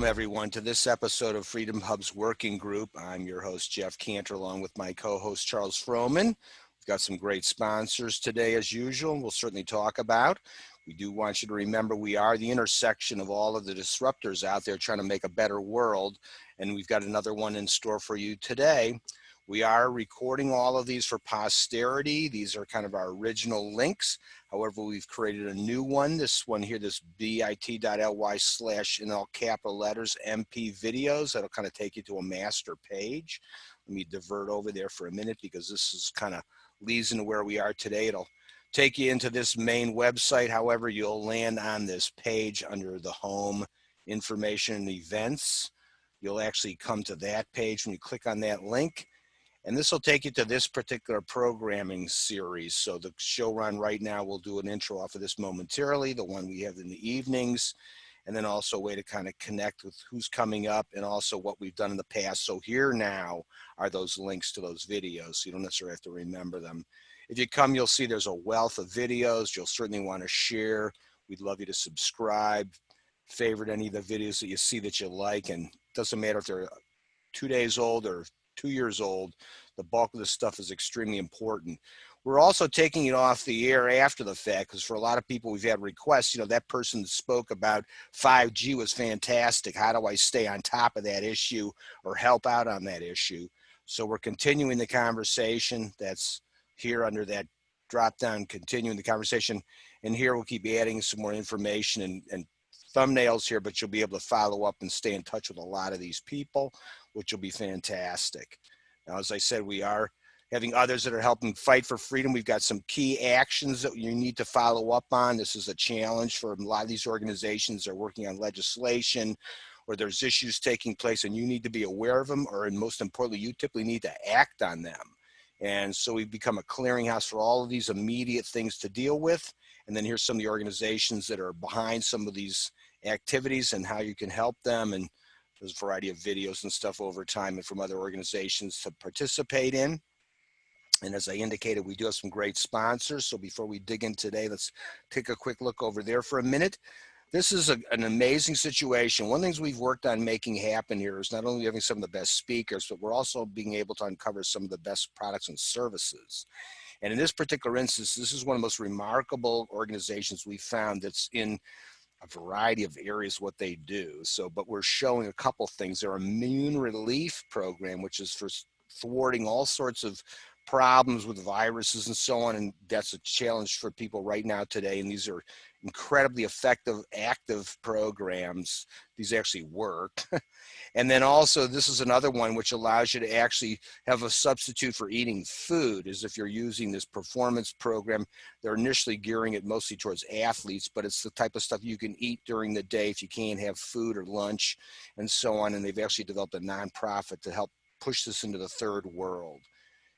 Welcome, everyone, to this episode of Freedom Hub's Working Group. I'm your host, Jeff Cantor, along with my co-host, Charles Froman. We've got some great sponsors today, as usual, and we'll certainly talk about. We do want you to remember we are the intersection of all of the disruptors out there trying to make a better world, and we've got another one in store for you today. We are recording all of these for posterity. These are kind of our original links. However, we've created a new one. This one here, this bit.ly/ in all capital letters, MP videos. That'll kind of take you to a master page. Let me divert over there for a minute because this is kind of leads into where we are today. It'll take you into this main website. However, you'll land on this page under the home information and events. You'll actually come to that page when you click on that link. And this will take you to this particular programming series. So the show run right now, we'll do an intro off of this momentarily, the one we have in the evenings, and then also a way to kind of connect with who's coming up and also what we've done in the past. So here now are those links to those videos. So you don't necessarily have to remember them. If you come, you'll see there's a wealth of videos. You'll certainly want to share. We'd love you to subscribe, favorite any of the videos that you see that you like. And it doesn't matter if they're 2 days old or 2 years old, the bulk of this stuff is extremely important. We're also taking it off the air after the fact because for a lot of people we've had requests, that person spoke about 5G was fantastic. How do I stay on top of that issue or help out on that issue? So we're continuing the conversation. That's here under that drop down, continuing the conversation. And here we'll keep adding some more information and thumbnails here, but you'll be able to follow up and stay in touch with a lot of these people, which will be fantastic. Now, as I said, we are having others that are helping fight for freedom. We've got some key actions that you need to follow up on. This is a challenge for a lot of these organizations. They're working on legislation or there's issues taking place and you need to be aware of them, or and most importantly, you typically need to act on them. And so we've become a clearinghouse for all of these immediate things to deal with. And then here's some of the organizations that are behind some of these activities and how you can help them. And there's a variety of videos and stuff over time and from other organizations to participate in. And as I indicated, we do have some great sponsors. So before we dig in today, let's take a quick look over there for a minute. This is an amazing situation. One of the things we've worked on making happen here is not only having some of the best speakers, but we're also being able to uncover some of the best products and services. And in this particular instance, this is one of the most remarkable organizations we found that's in a variety of areas what they do. So, but we're showing a couple things. Their immune relief program, which is for thwarting all sorts of problems with viruses and so on. And that's a challenge for people right now today. And these are incredibly effective, active programs. These actually work. And then also this is another one which allows you to actually have a substitute for eating food, as if you're using this performance program. They're initially gearing it mostly towards athletes, but it's the type of stuff you can eat during the day if you can't have food or lunch and so on. And they've actually developed a nonprofit to help push this into the third world.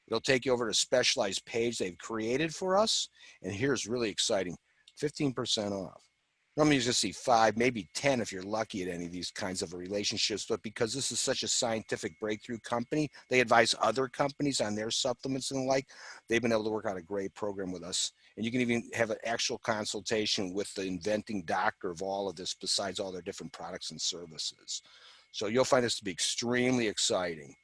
It'll take you over to a specialized page they've created for us. And here's really exciting, 15% off. Normally you just see 5, maybe 10 if you're lucky at any of these kinds of relationships, but because this is such a scientific breakthrough company, they advise other companies on their supplements and the like. They've been able to work out a great program with us. And you can even have an actual consultation with the inventing doctor of all of this, besides all their different products and services. So you'll find this to be extremely exciting.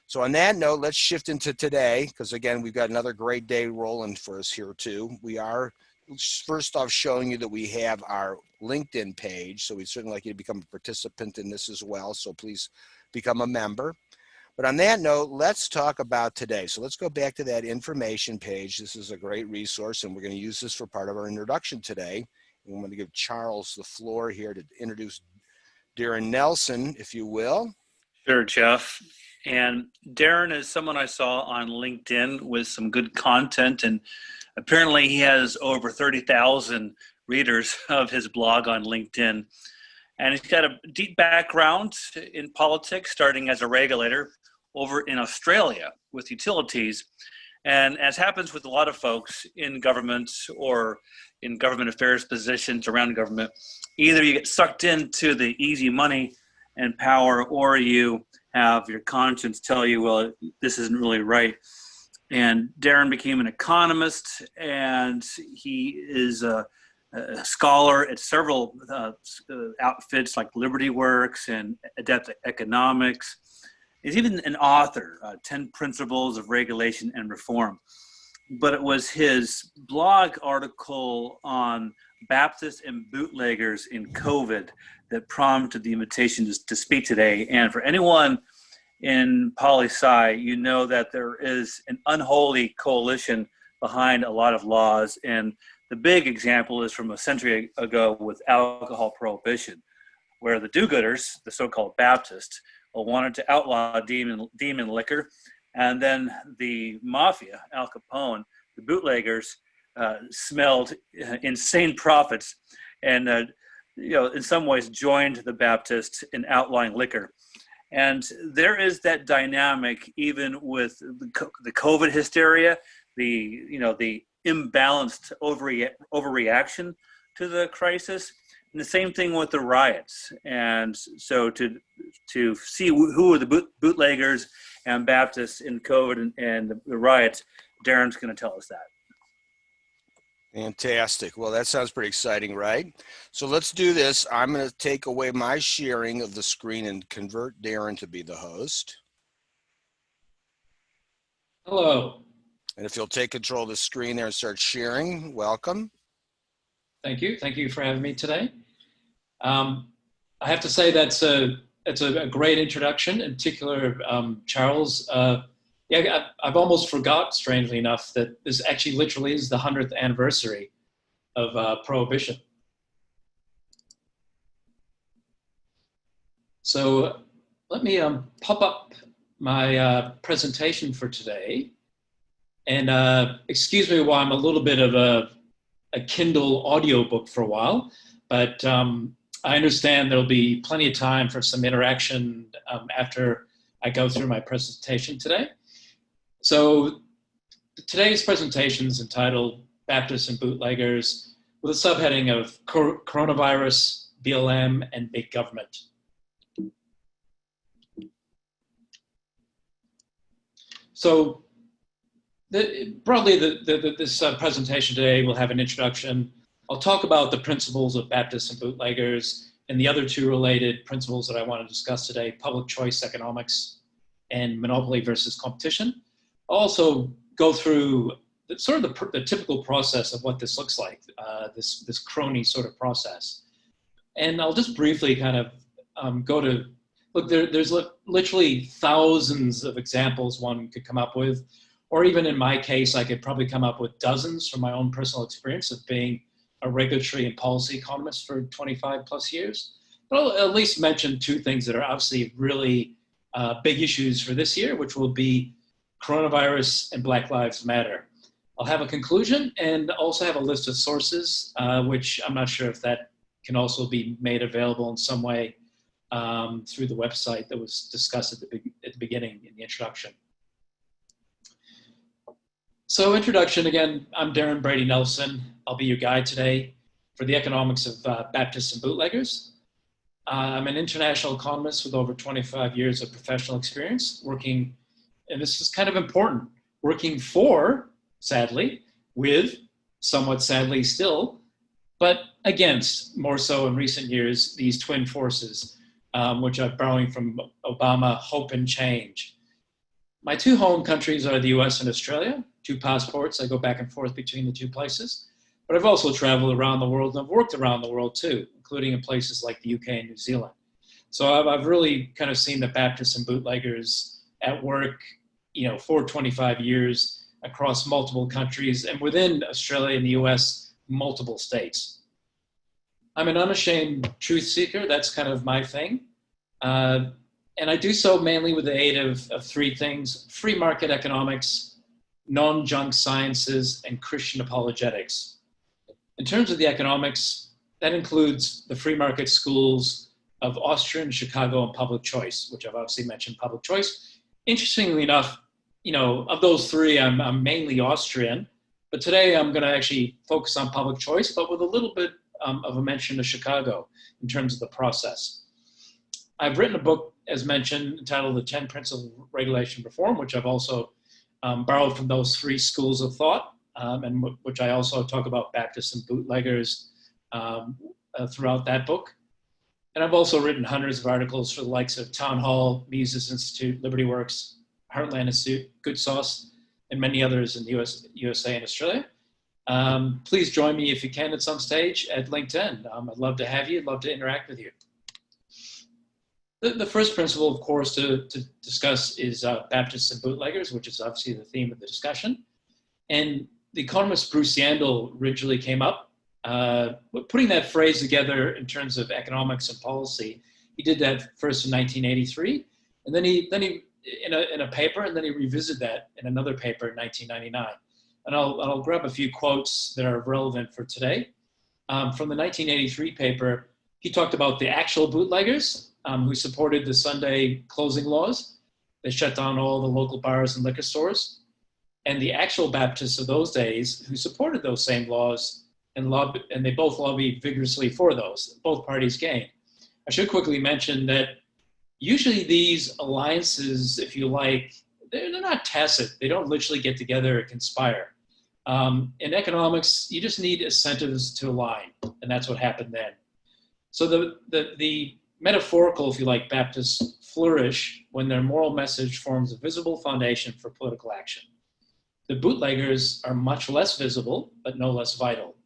So on that note, let's shift into today, because again, we've got another great day rolling for us here too. We are first off showing you that we have our LinkedIn page. So we'd certainly like you to become a participant in this as well. So please become a member. But on that note, let's talk about today. So let's go back to that information page. This is a great resource and we're going to use this for part of our introduction today. And I'm going to give Charles the floor here to introduce Darren Nelson, if you will. Sure, Jeff. And Darren is someone I saw on LinkedIn with some good content, and apparently he has over 30,000 readers of his blog on LinkedIn. And he's got a deep background in politics, starting as a regulator over in Australia with utilities. And as happens with a lot of folks in government or in government affairs positions around government, either you get sucked into the easy money and power, or you have your conscience tell you, well, this isn't really right. And Darren became an economist, and he is a scholar at several outfits like Liberty Works and Adept Economics. He's even an author, 10 Principles of Regulation and Reform. But it was his blog article on Baptists and bootleggers in COVID that prompted the invitation to speak today. And for anyone in poli-sci, you know that there is an unholy coalition behind a lot of laws. And the big example is from a century ago with alcohol prohibition, where the do-gooders, the so-called Baptists, wanted to outlaw demon liquor. And then the mafia, Al Capone, the bootleggers, smelled insane profits and, in some ways joined the Baptists in outlawing liquor. And there is that dynamic even with the COVID hysteria, the imbalanced overreaction to the crisis. And the same thing with the riots. And so to see who are the bootleggers and Baptists in COVID and the riots, Darren's going to tell us that. Fantastic. Well, that sounds pretty exciting, right? So let's do this. I'm going to take away my sharing of the screen and convert Darren to be the host. Hello. And if you'll take control of the screen there and start sharing, welcome. Thank you. Thank you for having me today. I have to say that's a great introduction, in particular, Charles. I've almost forgot, strangely enough, that this actually literally is the 100th anniversary of Prohibition. So let me pop up my presentation for today. And excuse me while I'm a little bit of a Kindle audiobook for a while, but I understand there'll be plenty of time for some interaction after I go through my presentation today. So today's presentation is entitled Baptists and Bootleggers, with a subheading of Coronavirus, BLM, and Big Government. So broadly, this presentation today will have an introduction. I'll talk about the principles of Baptists and bootleggers and the other two related principles that I want to discuss today, public choice economics and monopoly versus competition. I'll also go through the typical process of what this looks like, this crony sort of process. And I'll just briefly kind of go to, look, there's literally thousands of examples one could come up with, or even in my case, I could probably come up with dozens from my own personal experience of being a regulatory and policy economist for 25 plus years. But I'll at least mention two things that are obviously really big issues for this year, which will be coronavirus and Black Lives Matter. I'll have a conclusion and also have a list of sources, which I'm not sure if that can also be made available in some way through the website that was discussed at the beginning in the introduction. So introduction, again, I'm Darren Brady Nelson. I'll be your guide today for the economics of Baptists and bootleggers. I'm an international economist with over 25 years of professional experience working, and this is kind of important, working for, sadly, with, somewhat sadly still, but against, more so in recent years, these twin forces, which I'm borrowing from Obama, hope and change. My two home countries are the US and Australia, two passports. I go back and forth between the two places. But I've also traveled around the world and I've worked around the world too, including in places like the UK and New Zealand. So I've really kind of seen the Baptists and bootleggers at work, for 25 years across multiple countries and within Australia and the US, multiple states. I'm an unashamed truth seeker. That's kind of my thing. And I do so mainly with the aid of three things: free market economics, non-junk sciences, and Christian apologetics. In terms of the economics, that includes the free market schools of Austrian, Chicago, and public choice, which I've obviously mentioned public choice. Interestingly enough, of those three, I'm mainly Austrian, but today I'm going to actually focus on public choice, but with a little bit of a mention of Chicago in terms of the process. I've written a book, as mentioned, entitled The 10 Principles of Regulation Reform, which I've also borrowed from those three schools of thought, and which I also talk about Baptists and bootleggers throughout that book. And I've also written hundreds of articles for the likes of Town Hall, Mises Institute, Liberty Works, Heartland Institute, Good Sauce, and many others in the USA and Australia. Please join me if you can at some stage at LinkedIn. I'd love to have you, I'd love to interact with you. The first principle, of course, to discuss is Baptists and Bootleggers, which is obviously the theme of the discussion. And the economist Bruce Yandel originally came up putting that phrase together in terms of economics and policy. He did that first in 1983, and then he in a paper, and then he revisited that in another paper in 1999. And I'll grab a few quotes that are relevant for today. From the 1983 paper, he talked about the actual bootleggers who supported the Sunday closing laws. They shut down all the local bars and liquor stores. And the actual Baptists of those days who supported those same laws and they both lobbied vigorously for those. Both parties gained. I should quickly mention that usually these alliances, if you like, they're not tacit. They don't literally get together and conspire. In economics, you just need incentives to align, and that's what happened then. So the metaphorical, if you like, Baptists flourish when their moral message forms a visible foundation for political action. The bootleggers are much less visible, but no less vital.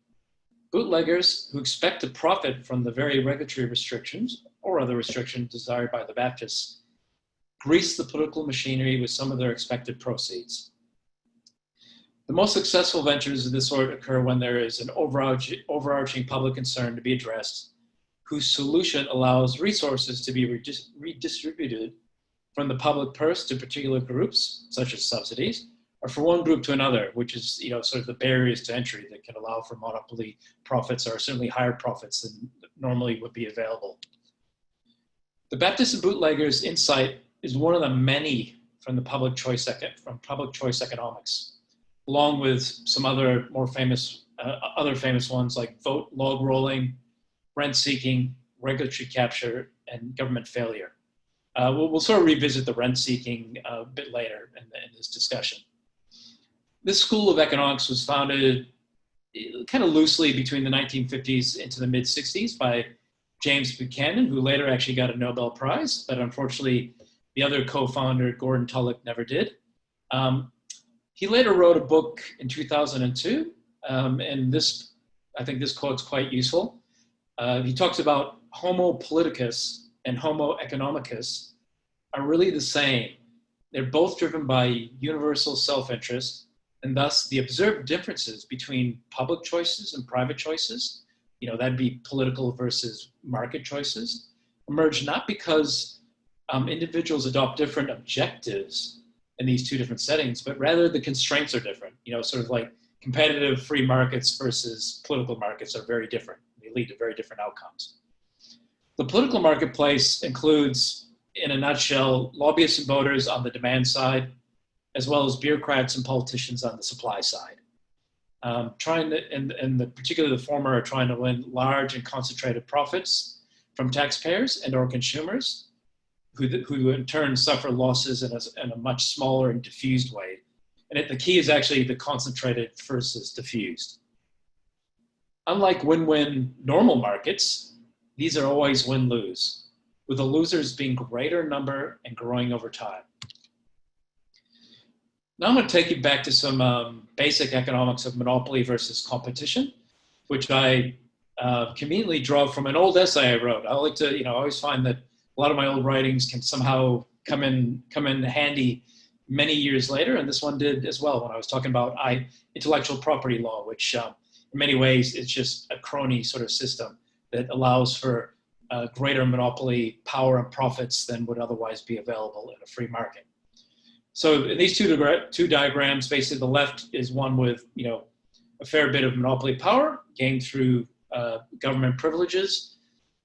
Bootleggers who expect to profit from the very regulatory restrictions or other restrictions desired by the Baptists grease the political machinery with some of their expected proceeds. The most successful ventures of this sort occur when there is an overarching public concern to be addressed, whose solution allows resources to be redistributed from the public purse to particular groups, such as subsidies, or for one group to another, which is sort of the barriers to entry that can allow for monopoly profits, or certainly higher profits than normally would be available. The Baptists and Bootleggers insight is one of the many from public choice economics, along with some other more famous ones like vote log rolling, rent seeking, regulatory capture, and government failure. We'll sort of revisit the rent seeking a bit later in this discussion. This school of economics was founded kind of loosely between the 1950s into the mid-60s by James Buchanan, who later actually got a Nobel Prize, but unfortunately the other co-founder, Gordon Tullock, never did. He later wrote a book in 2002, and I think this quote's quite useful. He talks about homo politicus and homo economicus are really the same. They're both driven by universal self-interest, and thus the observed differences between public choices and private choices, that'd be political versus market choices, emerge not because individuals adopt different objectives in these two different settings, but rather the constraints are different. Sort of like competitive free markets versus political markets are very different. They lead to very different outcomes. The political marketplace includes, in a nutshell, lobbyists and voters on the demand side, as well as bureaucrats and politicians on the supply side. Particularly the former are trying to win large and concentrated profits from taxpayers and or consumers, who in turn suffer losses in a much smaller and diffused way. And the key is actually the concentrated versus diffused. Unlike win-win normal markets, these are always win-lose, with the losers being greater number and growing over time. Now I'm going to take you back to some basic economics of monopoly versus competition, which I conveniently draw from an old essay I wrote. I like to, I always find that a lot of my old writings can somehow come in handy many years later, and this one did as well when I was talking about intellectual property law, which in many ways is just a crony sort of system that allows for greater monopoly power and profits than would otherwise be available in a free market. So in these two diagrams, basically the left is one with a fair bit of monopoly power gained through government privileges.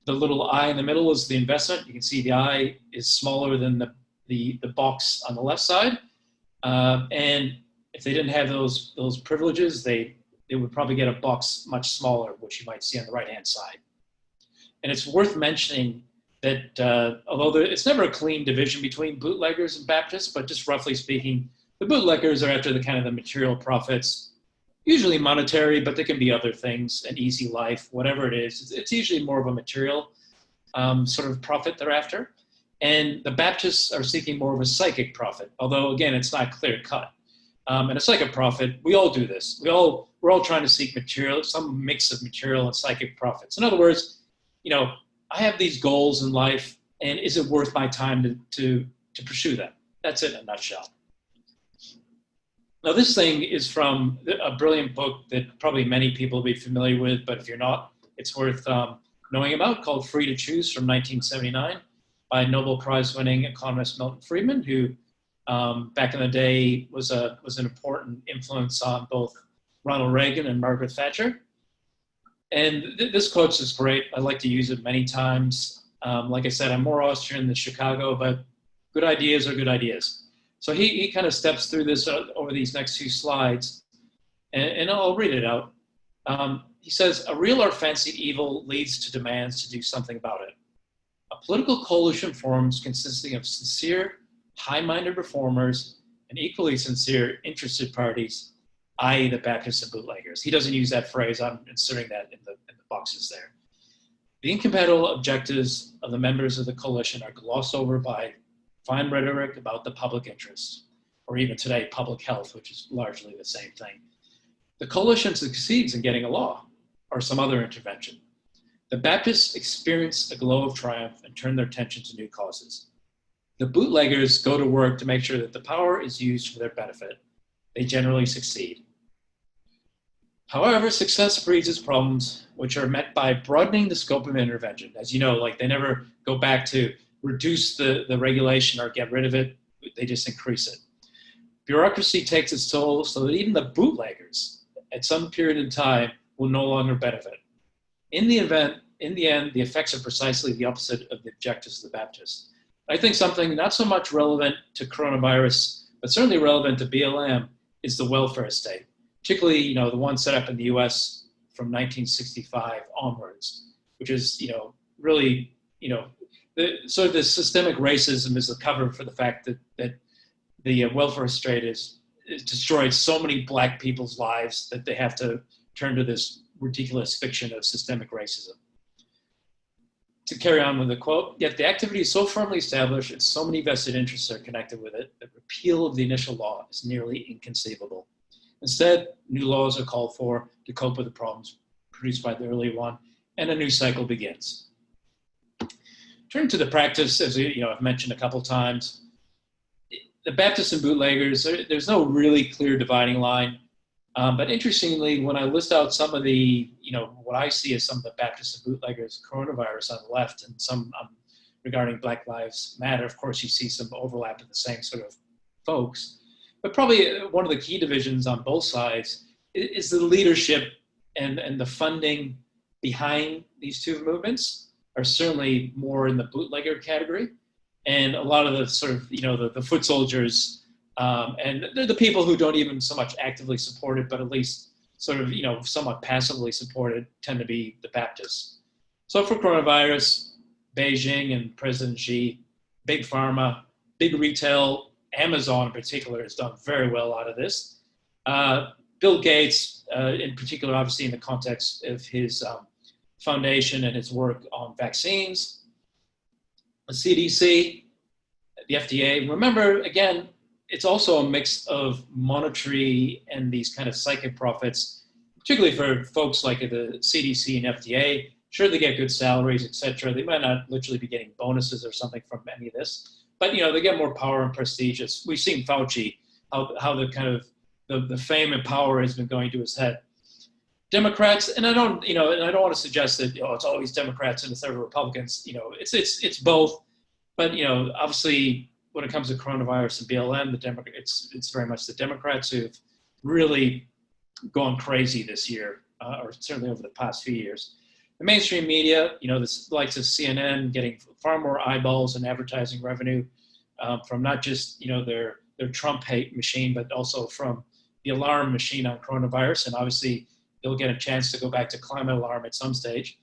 The little I in the middle is the investment. You can see the I is smaller than the box on the left side. And if they didn't have those privileges, they would probably get a box much smaller, which you might see on the right-hand side. And it's worth mentioning that although it's never a clean division between bootleggers and Baptists, but just roughly speaking, the bootleggers are after the kind of the material profits, usually monetary, but there can be other things, an easy life, whatever it is. It's usually more of a material sort of profit they're after. And the Baptists are seeking more of a psychic profit, although, again, it's not clear cut. And a psychic profit, we all do this. We're all trying to seek material, some mix of material and psychic profits. In other words, I have these goals in life, and is it worth my time to pursue them? That's it in a nutshell. Now, this thing is from a brilliant book that probably many people will be familiar with, but if you're not, it's worth knowing about, called Free to Choose from 1979 by Nobel Prize-winning economist Milton Friedman, who back in the day was an important influence on both Ronald Reagan and Margaret Thatcher. And this quote is great. I like to use it many times. Like I said, I'm more Austrian than Chicago, but good ideas are good ideas. So he kind of steps through this over these next few slides, and I'll read it out. He says, a real or fancied evil leads to demands to do something about it. A political coalition forms consisting of sincere, high-minded reformers and equally sincere, interested parties, i.e. the Baptists and Bootleggers. He doesn't use that phrase. I'm inserting that in the boxes there. The incompatible objectives of the members of the coalition are glossed over by fine rhetoric about the public interest, or even today, public health, which is largely the same thing. The coalition succeeds in getting a law or some other intervention. The Baptists experience a glow of triumph and turn their attention to new causes. The bootleggers go to work to make sure that the power is used for their benefit. They generally succeed. However, success breeds its problems, which are met by broadening the scope of intervention. As you know, like they never go back to reduce the regulation or get rid of it. They just increase it. Bureaucracy takes its toll so that even the bootleggers at some period in time will no longer benefit. In the end, the effects are precisely the opposite of the objectives of the Baptists. I think something not so much relevant to coronavirus, but certainly relevant to BLM is the welfare state, particularly, the one set up in the US from 1965 onwards, which is, really, sort of the systemic racism is the cover for the fact that the welfare state is destroyed so many Black people's lives that they have to turn to this ridiculous fiction of systemic racism. To carry on with the quote, yet the activity is so firmly established and so many vested interests are connected with it that repeal of the initial law is nearly inconceivable. Instead, new laws are called for to cope with the problems produced by the early one, and a new cycle begins. Turning to the practice, as I've mentioned a couple times, the Baptists and Bootleggers, there's no really clear dividing line. But interestingly, when I list out some of the, what I see as some of the Baptists and Bootleggers coronavirus on the left and some regarding Black Lives Matter, of course, you see some overlap in the same sort of folks. But probably one of the key divisions on both sides is the leadership and the funding behind these two movements are certainly more in the bootlegger category. And a lot of the sort of, the foot soldiers, and they're the people who don't even so much actively support it, but at least sort of, somewhat passively support it, tend to be the Baptists. So for coronavirus, Beijing and President Xi, big pharma, big retail, Amazon in particular has done very well out of this. Bill Gates, in particular, obviously in the context of his foundation and his work on vaccines, the CDC, the FDA. Remember, again, it's also a mix of monetary and these kind of psychic profits, particularly for folks like the CDC and FDA. Sure, they get good salaries, et cetera. They might not literally be getting bonuses or something from any of this, but they get more power and prestige. We've seen Fauci, how the kind of the fame and power has been going to his head. Democrats, and I don't want to suggest that it's always Democrats and instead of Republicans. It's both, but obviously when it comes to coronavirus and BLM, it's very much the Democrats who've really gone crazy this year, or certainly over the past few years. The mainstream media, the likes of CNN, getting far more eyeballs and advertising revenue from not just their Trump hate machine, but also from the alarm machine on coronavirus, and obviously they'll get a chance to go back to climate alarm at some stage.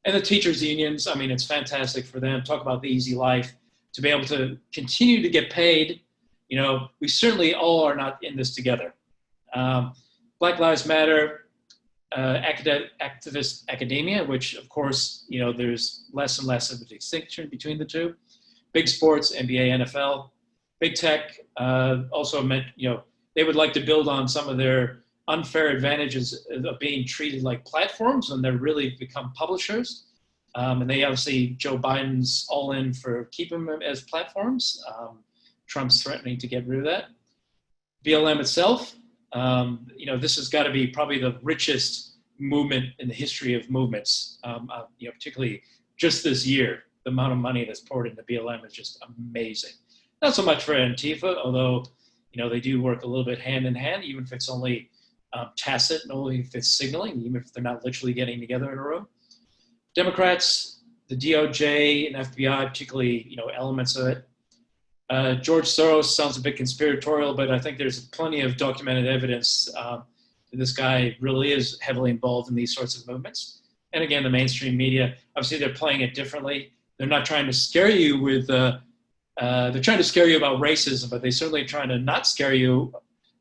And the teachers' unions, it's fantastic for them. Talk about the easy life, to be able to continue to get paid. We certainly all are not in this together. Black Lives Matter, activist academia, which of course, there's less and less of a distinction between the two. Big sports, NBA, NFL. Big tech also meant, they would like to build on some of their unfair advantages of being treated like platforms when they're really become publishers. And they obviously, Joe Biden's all in for keeping them as platforms. Trump's threatening to get rid of that. BLM itself, this has got to be probably the richest movement in the history of movements, particularly just this year. The amount of money that's poured into BLM is just amazing. Not so much for Antifa, although, they do work a little bit hand in hand, even if it's only tacit, and only if it's signaling, even if they're not literally getting together in a room. Democrats, the DOJ and FBI, particularly, elements of it. George Soros sounds a bit conspiratorial, but I think there's plenty of documented evidence that this guy really is heavily involved in these sorts of movements. And again, the mainstream media, obviously they're playing it differently. They're not trying to scare you with, they're trying to scare you about racism, but they're certainly trying to not scare you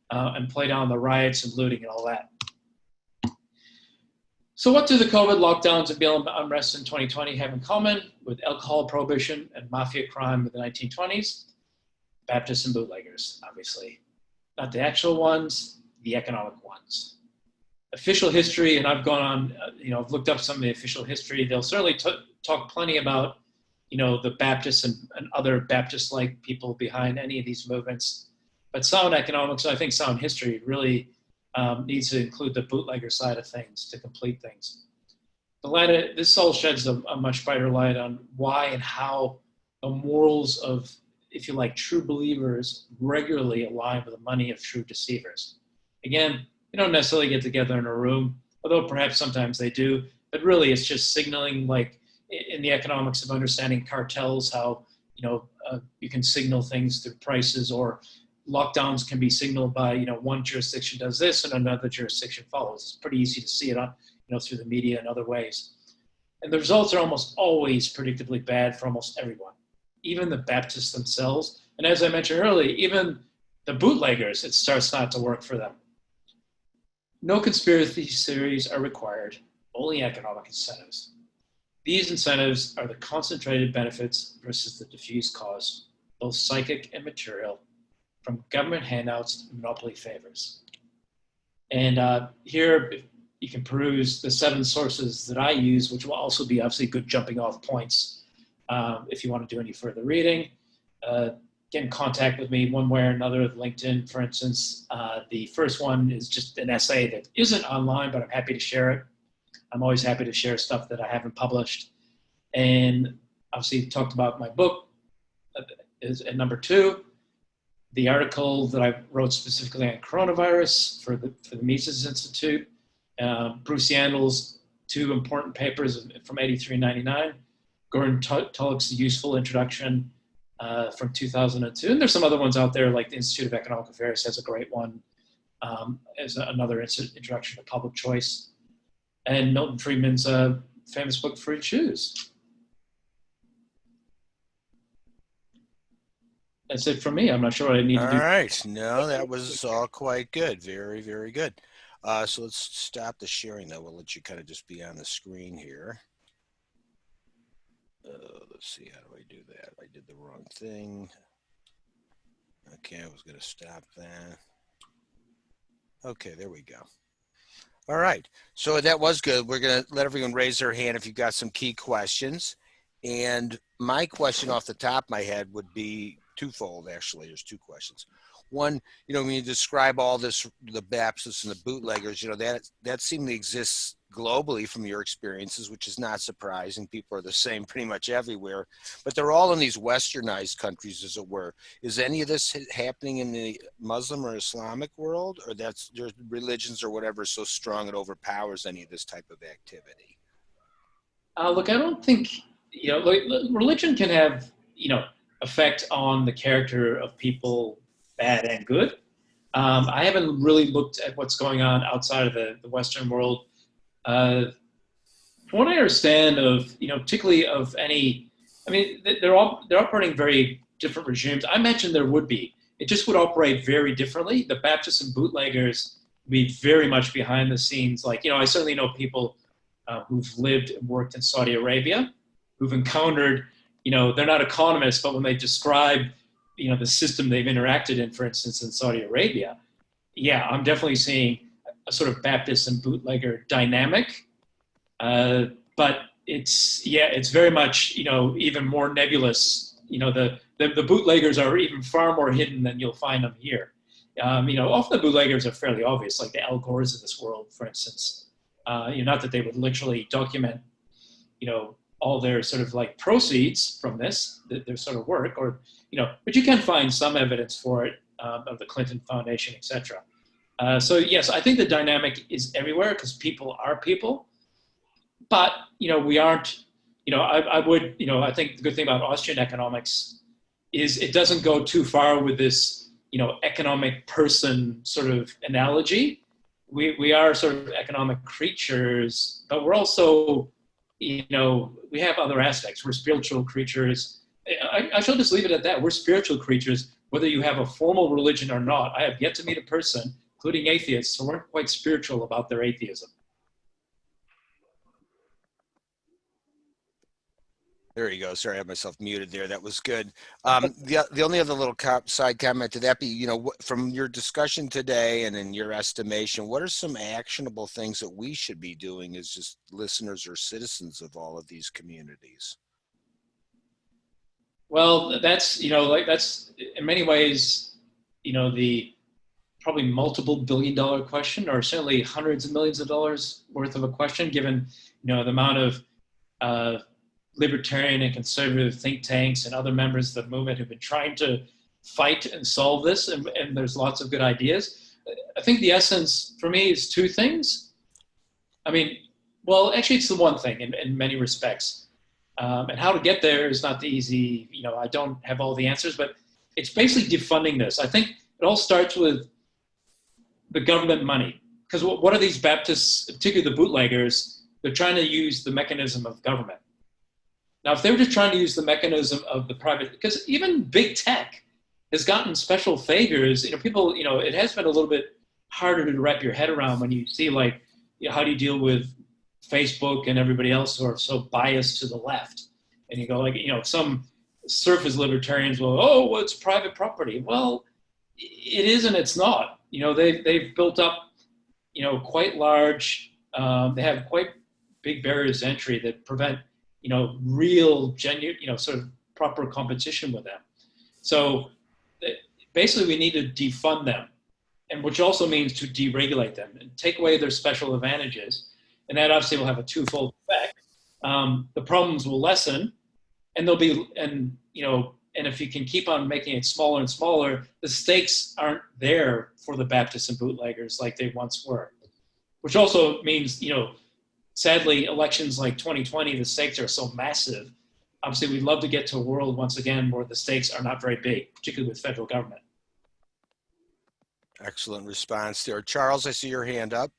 and play down the riots and looting and all that. So what do the COVID lockdowns and BLM unrest in 2020 have in common with alcohol prohibition and mafia crime in the 1920s? Baptists and bootleggers, obviously. Not the actual ones, the economic ones. Official history, and I've gone on, I've looked up some of the official history. They'll certainly talk plenty about, the Baptists and other Baptist-like people behind any of these movements. But sound economics, I think sound history really needs to include the bootlegger side of things to complete things. This all sheds a much brighter light on why and how the morals of, if you like, true believers regularly align with the money of true deceivers. Again, they don't necessarily get together in a room, although perhaps sometimes they do, but really it's just signaling, like in the economics of understanding cartels, how, you can signal things through prices, or lockdowns can be signaled by, one jurisdiction does this and another jurisdiction follows. It's pretty easy to see it on, through the media and other ways. And the results are almost always predictably bad for almost everyone, even the Baptists themselves. And as I mentioned earlier, even the bootleggers, it starts not to work for them. No conspiracy theories are required, only economic incentives. These incentives are the concentrated benefits versus the diffused costs, both psychic and material, from government handouts and monopoly favors. And here you can peruse the 7 sources that I use, which will also be obviously good jumping off points if you want to do any further reading. Get in contact with me one way or another, LinkedIn, for instance. The first one is just an essay that isn't online, but I'm happy to share it. I'm always happy to share stuff that I haven't published. And obviously talked about my book is at number 2. The article that I wrote specifically on coronavirus for the Mises Institute. Bruce Yandel's 2 important papers from 83 and 99. Gordon Tullock's Useful Introduction from 2002. And there's some other ones out there, like the Institute of Economic Affairs has a great one as another introduction to public choice. And Milton Friedman's famous book, Free to Choose. That's it for me. I'm not sure what I need to do. All right. No, that was all quite good. Very, very good. So let's stop the sharing, though. We'll let you kind of just be on the screen here. Let's see. How do I do that? I did the wrong thing. Okay, I was going to stop that. Okay, there we go. All right. So that was good. We're going to let everyone raise their hand if you've got some key questions. And my question off the top of my head would be twofold, actually. There's 2 questions. One, when you describe all this, the Baptists and the bootleggers, that seemed to exist globally from your experiences, which is not surprising. People are the same pretty much everywhere, but they're all in these westernized countries, as it were. Is any of this happening in the Muslim or Islamic world, or that's their religions or whatever so strong it overpowers any of this type of activity? Look, I don't think, religion can have, effect on the character of people, bad and good. I haven't really looked at what's going on outside of the Western world. From what I understand of, particularly of any, they're operating very different regimes. I mentioned there would be. It just would operate very differently. The Baptists and bootleggers be very much behind the scenes. Like, I certainly know people who've lived and worked in Saudi Arabia, who've encountered, they're not economists, but when they describe, the system they've interacted in, for instance, in Saudi Arabia, yeah, I'm definitely seeing a sort of Baptist and bootlegger dynamic. But it's very much, even more nebulous. The bootleggers are even far more hidden than you'll find them here. Often the bootleggers are fairly obvious, like the Al Gores of this world, for instance. Not that they would literally document, all their sort of like proceeds from this, their sort of work, or, but you can find some evidence for it, of the Clinton Foundation, etc. So yes, I think the dynamic is everywhere because people are people, but, we aren't, I think the good thing about Austrian economics is it doesn't go too far with this, economic person sort of analogy. We are sort of economic creatures, but we're also, we have other aspects. We're spiritual creatures. I shall just leave it at that. We're spiritual creatures, whether you have a formal religion or not. I have yet to meet a person, including atheists, who weren't quite spiritual about their atheism. There you go. Sorry, I had myself muted there. That was good. The only other little side comment to that be, from your discussion today and in your estimation, what are some actionable things that we should be doing as just listeners or citizens of all of these communities? Well, that's, that's in many ways, the probably multiple billion-dollar question, or certainly hundreds of millions of dollars worth of a question, given, the amount of libertarian and conservative think tanks and other members of the movement who've been trying to fight and solve this, and there's lots of good ideas. I think the essence for me is two things. Well, actually it's the one thing in many respects. And how to get there is not the easy, I don't have all the answers, but it's basically defunding this. I think it all starts with the government money. Because what are these Baptists, particularly the bootleggers, they're trying to use the mechanism of government. Now, if they were just trying to use the mechanism of the private, because even big tech has gotten special favors, people, it has been a little bit harder to wrap your head around when you see, like, how do you deal with Facebook and everybody else who are so biased to the left? And you go, like, some surface libertarians will, well, it's private property. Well, it is and it's not. They've built up, quite large, they have quite big barriers to entry that prevent, real, genuine, sort of proper competition with them. So basically we need to defund them, and which also means to deregulate them and take away their special advantages. And that obviously will have a twofold effect. The problems will lessen, and they'll be, and if you can keep on making it smaller and smaller, the stakes aren't there for the Baptists and bootleggers like they once were. Which also means, sadly, elections like 2020, the stakes are so massive. Obviously, we'd love to get to a world once again where the stakes are not very big, particularly with federal government. Excellent response there. Charles, I see your hand up.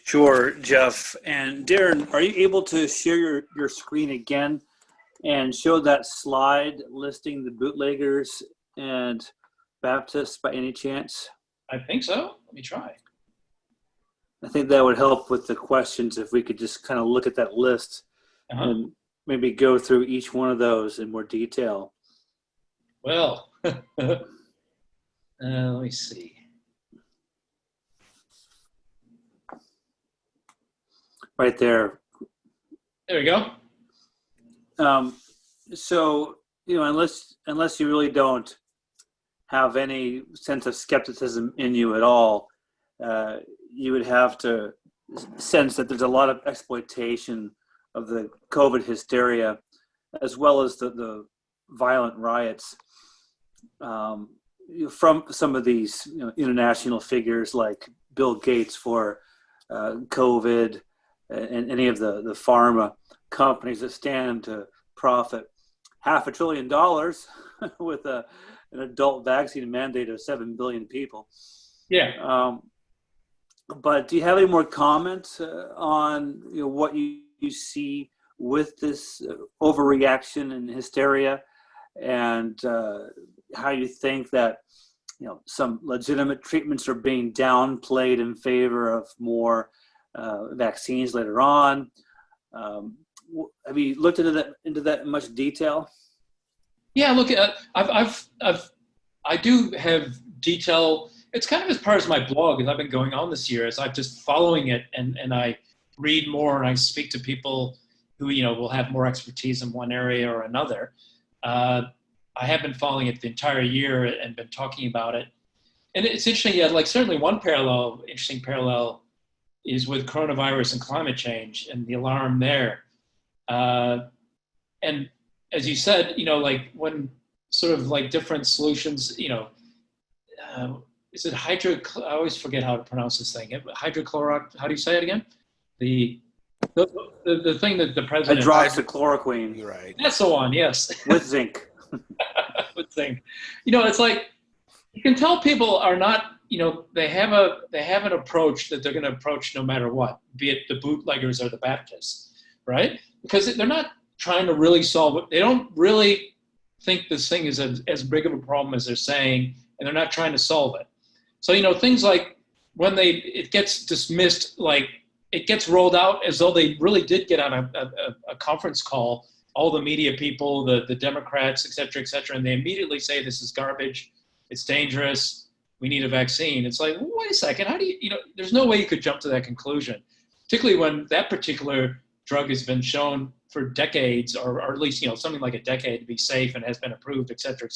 Sure, Jeff. And Darren, are you able to share your screen again and show that slide listing the bootleggers and Baptists by any chance? I think so. Let me try. I think that would help with the questions if we could just kind of look at that list and maybe go through each one of those in more detail. Well, let me see. Right there. There we go. So, unless you really don't have any sense of skepticism in you at all, you would have to sense that there's a lot of exploitation of the COVID hysteria, as well as the violent riots from some of these international figures like Bill Gates for COVID and any of the pharma companies that stand to profit $500 billion with an adult vaccine mandate of 7 billion people. Yeah. But do you have any more comments on what you see with this overreaction and hysteria, and how you think that some legitimate treatments are being downplayed in favor of more vaccines later on. Have you looked into that in much detail? Yeah, look, I do have detail. It's kind of as part of my blog as I've been going on this year, as I'm just following it, and I read more and I speak to people who will have more expertise in one area or another. I have been following it the entire year and been talking about it. And it's interesting, yeah, like certainly one interesting parallel is with coronavirus and climate change and the alarm there. And as you said, like when sort of like different solutions, is it I always forget how to pronounce this thing. Hydrochloroc, how do you say it again? The thing that the president... Hydroxychloroquine. You're right. That's the one, yes. With zinc. With zinc. It's like, you can tell people are not, they have an approach that they're going to approach no matter what, be it the bootleggers or the Baptists, right? Because they're not trying to really solve it. They don't really think this thing is as big of a problem as they're saying, and they're not trying to solve it. So, things like when it gets dismissed, like it gets rolled out as though they really did get on a conference call, all the media people, the Democrats, et cetera, and they immediately say this is garbage, it's dangerous, we need a vaccine. It's like, well, wait a second, how do there's no way you could jump to that conclusion, particularly when that particular drug has been shown for decades, or at least, something like a decade to be safe and has been approved, et cetera,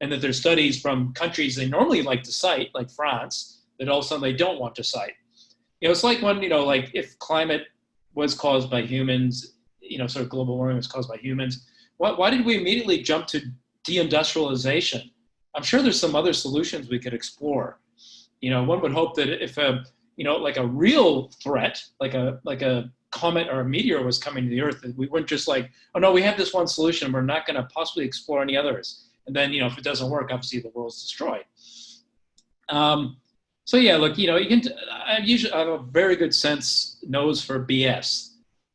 and that there's studies from countries they normally like to cite, like France, that all of a sudden they don't want to cite. It's like when, like if climate was caused by humans, sort of global warming was caused by humans, why did we immediately jump to deindustrialization? I'm sure there's some other solutions we could explore. One would hope that if like a real threat, like a comet or a meteor was coming to the Earth, that we wouldn't just like, oh no, we have this one solution, we're not going to possibly explore any others. And then, if it doesn't work, obviously the world's destroyed. So yeah, look, I have a very good nose for BS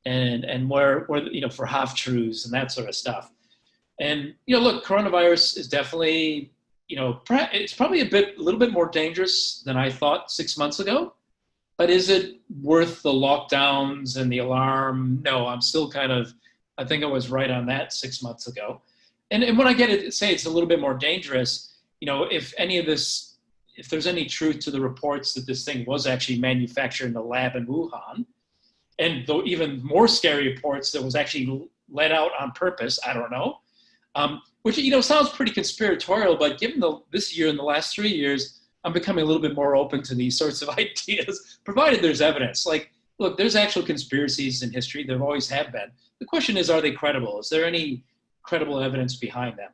and where for half truths and that sort of stuff. And look, coronavirus is definitely, it's probably a little bit more dangerous than I thought 6 months ago. But is it worth the lockdowns and the alarm? No, I'm still I think I was right on that 6 months ago. And when I say it's a little bit more dangerous, if there's any truth to the reports that this thing was actually manufactured in a lab in Wuhan, and though even more scary reports that was actually let out on purpose, I don't know, which, sounds pretty conspiratorial, but given this year and the last 3 years, I'm becoming a little bit more open to these sorts of ideas, provided there's evidence. Like, look, there's actual conspiracies in history. There always have been. The question is, are they credible? Is there any credible evidence behind them?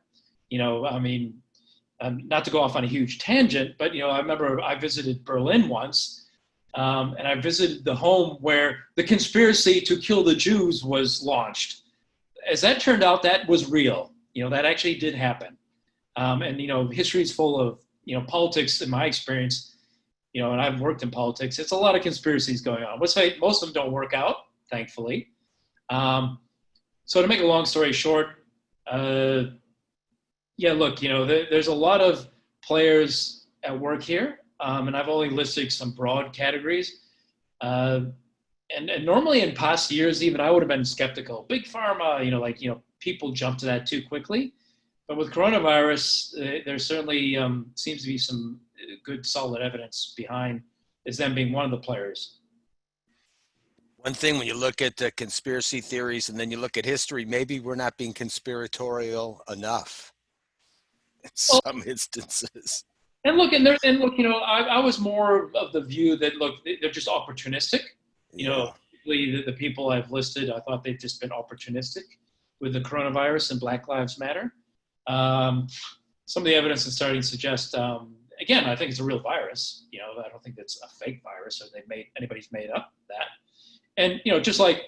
Not to go off on a huge tangent, but, I remember I visited Berlin once, and I visited the home where the conspiracy to kill the Jews was launched. As that turned out, that was real. That actually did happen. And, history is full of, politics, in my experience, and I've worked in politics, it's a lot of conspiracies going on. Let's say most of them don't work out, thankfully. So to make a long story short, yeah, look, there's a lot of players at work here, and I've only listed some broad categories. And normally in past years, even I would have been skeptical. Big pharma, people jump to that too quickly. But with coronavirus, there certainly seems to be some good, solid evidence behind is them being one of the players. One thing, when you look at the conspiracy theories and then you look at history, maybe we're not being conspiratorial enough in some instances. And look, I was more of the view that, look, they're just opportunistic. The people I've listed, I thought they've just been opportunistic with the coronavirus and Black Lives Matter. Some of the evidence is starting to suggest, again, I think it's a real virus. I don't think it's a fake virus or anybody's made up that. And, just like,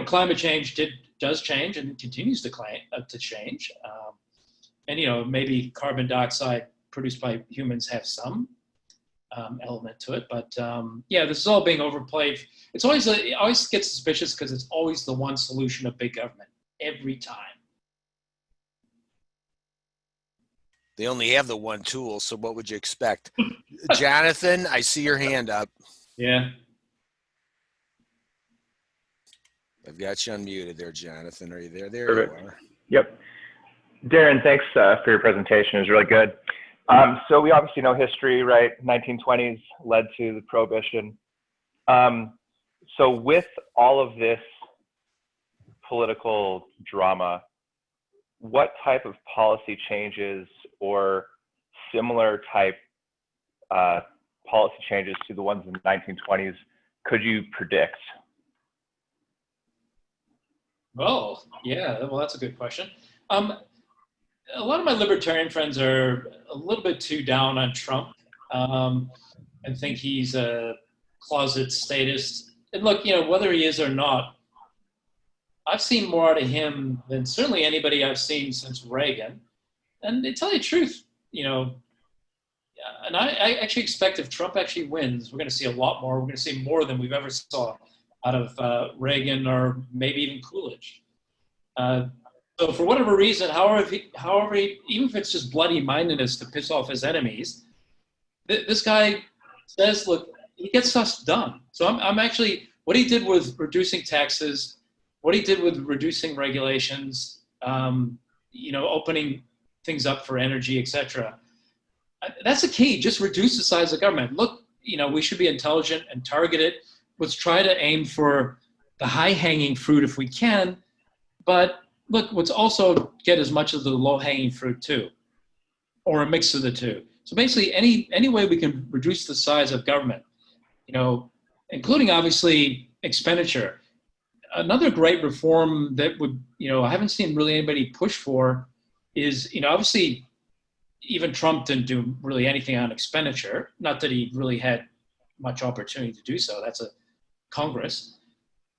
climate change does change and continues to change. And, maybe carbon dioxide produced by humans have some element to it. But, yeah, this is all being overplayed. It always gets suspicious because it's always the one solution of big government every time. They only have the one tool, so what would you expect? Jonathan, I see your hand up. Yeah. I've got you unmuted there, Jonathan. Are you there? There Perfect. you are. Yep. Darren, thanks for your presentation. It was really good. So we obviously know history, right? 1920s led to the Prohibition. So with all of this political drama, what type of policy changes or similar type policy changes to the ones in the 1920s could you predict? Oh, yeah. Well, that's a good question. A lot of my libertarian friends are a little bit too down on Trump and think he's a closet statist. And look, whether he is or not, I've seen more out of him than certainly anybody I've seen since Reagan. And to tell you the truth, and I actually expect if Trump actually wins, we're going to see a lot more. We're going to see more than we've ever saw out of Reagan or maybe even Coolidge. So for whatever reason, however, even if it's just bloody mindedness to piss off his enemies, this guy says, look, he gets stuff done. So I'm actually, what he did with reducing taxes, what he did with reducing regulations, opening things up for energy, etc. That's the key. Just reduce the size of government. Look, we should be intelligent and targeted. Let's try to aim for the high-hanging fruit if we can. But look, let's also get as much of the low-hanging fruit too, or a mix of the two. So basically, any way we can reduce the size of government, including obviously expenditure. Another great reform that would, I haven't seen really anybody push for is, obviously, even Trump didn't do really anything on expenditure. Not that he really had much opportunity to do so. That's a Congress.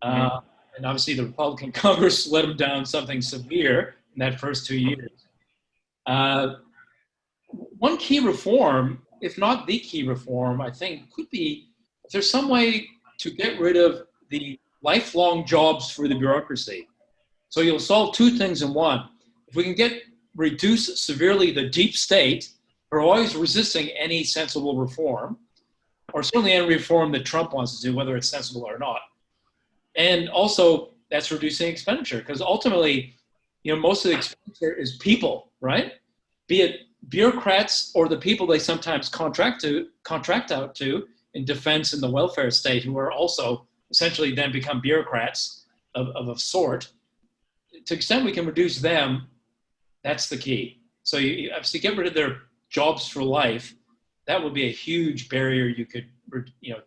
And obviously the Republican Congress let him down something severe in that first 2 years. One key reform, if not the key reform, I think could be if there's some way to get rid of the lifelong jobs for the bureaucracy. So you'll solve two things in one. If we can reduce severely the deep state, we're always resisting any sensible reform, or certainly any reform that Trump wants to do, whether it's sensible or not. And also, that's reducing expenditure, because ultimately, most of the expenditure is people, right? Be it bureaucrats or the people they sometimes contract out to in defense and the welfare state, who are also essentially then become bureaucrats of a sort. To the extent we can reduce them, that's the key. So you obviously get rid of their jobs for life. That would be a huge barrier you could,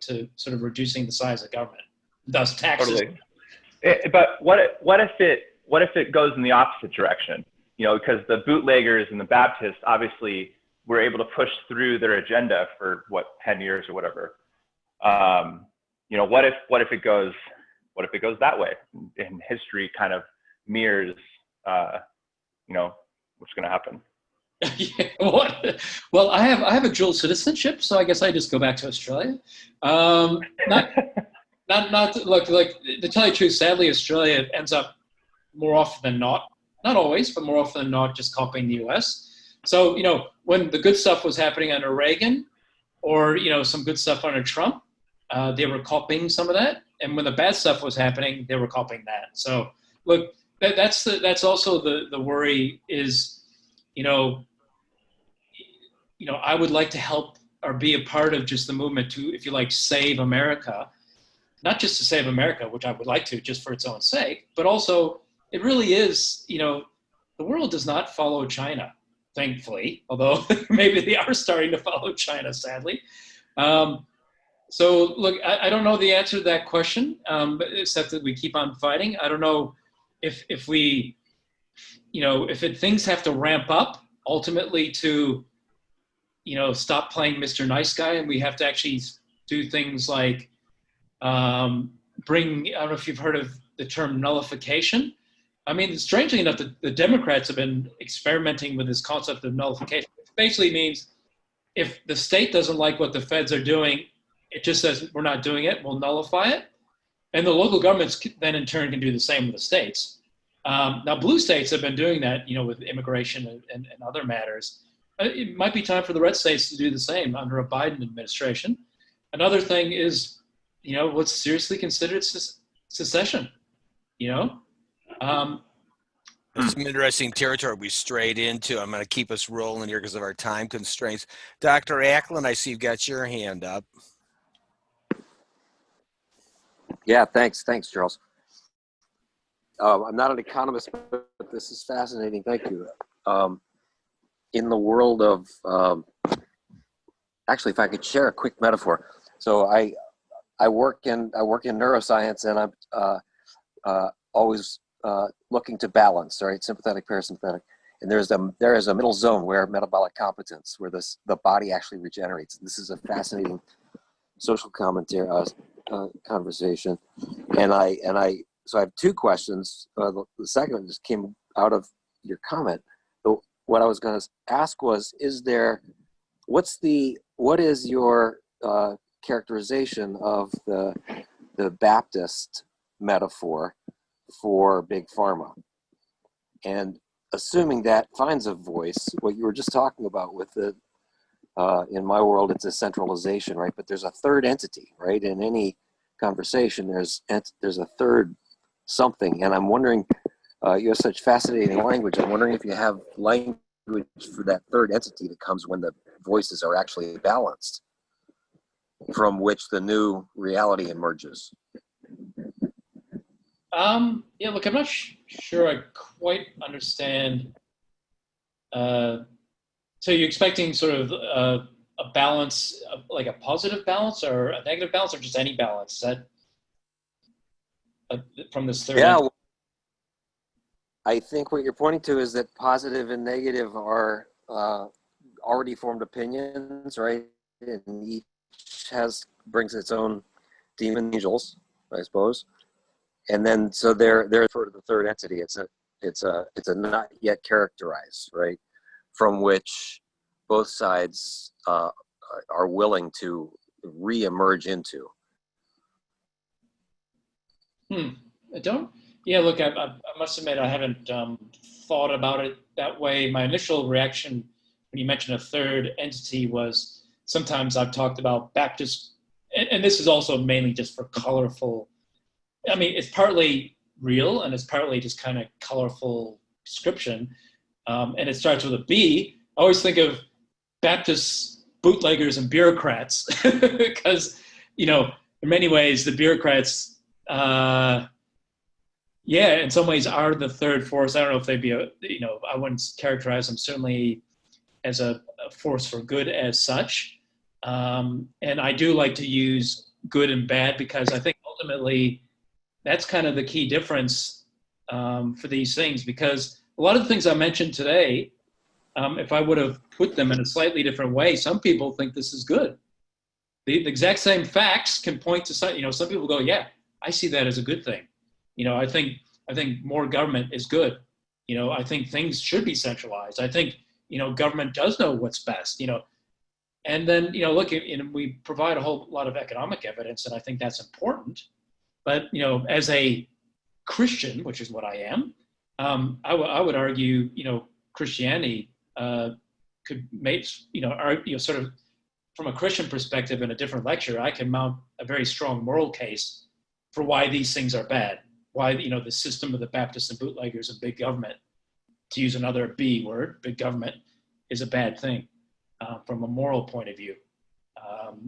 to sort of reducing the size of government. Thus taxes. Totally. But what if it goes in the opposite direction? Because the bootleggers and the Baptists obviously were able to push through their agenda for 10 years or whatever. What if it goes that way? And history kind of mirrors, what's going to happen. Yeah, well, I have a dual citizenship, so I guess I just go back to Australia. Look, to tell you the truth, sadly, Australia ends up more often than not always, but more often than not, just copying the US. So, when the good stuff was happening under Reagan or, some good stuff under Trump, they were copying some of that. And when the bad stuff was happening, they were copying that. So, look, that's also the worry is, I would like to help or be a part of just the movement to, if you like, save America. Not just to save America, which I would like to just for its own sake, but also it really is, the world does not follow China, thankfully, although maybe they are starting to follow China, sadly. So look, I don't know the answer to that question, except that we keep on fighting. I don't know if we, things have to ramp up ultimately to, stop playing Mr. Nice Guy, and we have to actually do things like, I don't know if you've heard of the term nullification. I mean, strangely enough, the Democrats have been experimenting with this concept of nullification. It basically means if the state doesn't like what the feds are doing, it just says, we're not doing it, we'll nullify it. And the local governments then in turn can do the same with the states. Now, blue states have been doing that, with immigration and other matters. it might be time for the red states to do the same under a Biden administration. Another thing is, what's seriously considered secession. There's some interesting territory we strayed into. I'm going to keep us rolling here because of our time constraints. Dr. Ackland, I see you've got your hand up. Yeah, thanks, Charles. I'm not an economist, but this is fascinating. Thank you. In the world of, actually, if I could share a quick metaphor. So I work in neuroscience, and I'm always looking to balance, right? Sympathetic, parasympathetic, and there is a middle zone where metabolic competence, where the body actually regenerates. This is a fascinating social commentary conversation, so I have two questions. The second one just came out of your comment. So what I was going to ask was, what is your characterization of the Baptist metaphor for big pharma? And assuming that finds a voice, what you were just talking about with in my world, it's a centralization, right? But there's a third entity, right? In any conversation, there's a third something. And I'm wondering, you have such fascinating language. I'm wondering if you have language for that third entity that comes when the voices are actually balanced, from which the new reality emerges. Yeah, look, I'm not sure I quite understand. So you're expecting sort of a balance, like a positive balance or a negative balance, or just any balance? Is that from this third? Yeah, I think what you're pointing to is that positive and negative are already formed opinions, right? And each brings its own demon angels, I suppose. And then so they're sort of the third entity. It's a not yet characterized, right? From which both sides are willing to re-emerge into. Yeah, look, I must admit I haven't thought about it that way. My initial reaction when you mentioned a third entity was, sometimes I've talked about Baptist, and this is also mainly just for colorful. I mean, it's partly real and it's partly just kind of colorful description. And it starts with a B. I always think of Baptists, bootleggers, and bureaucrats, because, in many ways, the bureaucrats, in some ways are the third force. I don't know if they'd be I wouldn't characterize them certainly as a force for good as such. And I do like to use good and bad, because I think ultimately that's kind of the key difference for these things, because a lot of the things I mentioned today, if I would have put them in a slightly different way, some people think this is good. The exact same facts can point to some, some people go, yeah, I see that as a good thing. I think more government is good. I think things should be centralized. I think, government does know what's best, and then, look, we provide a whole lot of economic evidence, and I think that's important. But, as a Christian, which is what I am, I would argue, Christianity could make, sort of from a Christian perspective in a different lecture, I can mount a very strong moral case for why these things are bad. Why, the system of the Baptists and bootleggers and big government, to use another B word, big government, is a bad thing from a moral point of view.